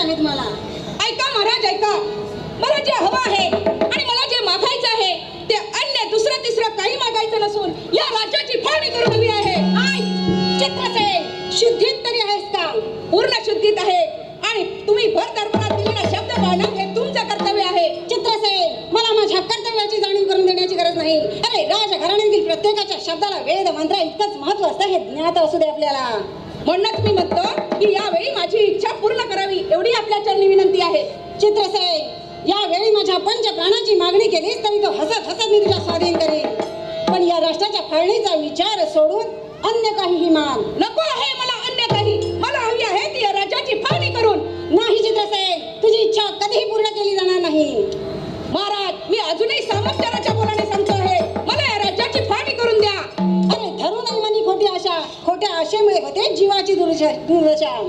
आहे तुम्हाला. ऐका महाराज ऐका, मला जे हवं आहे आणि मला जे मागायचं आहे ते अन्य दुसरं तिसरं काही मागायचं नसून या राज्याची फाळणी करून हवी आहे. चित्रसेन, शुद्धीत तरी आहेस का? पूर्ण शुद्धीत आहे आणि तुम्ही भर दरबारात दिलेला शब्द पाळणं हे तुमचं कर्तव्य आहे. चित्रसेन, मला माझ्या कर्तव्याची जाणीव करून देण्याची गरज नाही. अरे राजघराण्यातील प्रत्येकाच्या शब्दाला वेद मंत्र इतकंच महत्व असतं हे ज्ञात असू दे आपल्याला. म्हणूनच मी म्हणतो की यावेळी माझी इच्छा पूर्ण करावी एवढी आपल्या चरणी विनंती आहे. चित्रसेन, यावेळी माझ्या पंच प्राणाची मागणी केलीस तरी तो हसत हसत मी तुझ्या स्वाधीन करीन. पण या राष्ट्राच्या फाळणीचा विचार सोडून अन्य काहीही मान नको आहे मला अन्य काही. मला हवी आहे ती या राज्याची फाळणी करून. नाही चित्रसेन, तुझी इच्छा कधीही पूर्ण केली जाणार नाही. महाराज मी अजूनही सामर्थ्याच्या बोलाने सांगतो आहे, मला या राज्याची फाळणी करून द्या. अरे धरून मनी खोटी आशा, खोट्या आशेमुळे होते जीवाची दुर्दशा.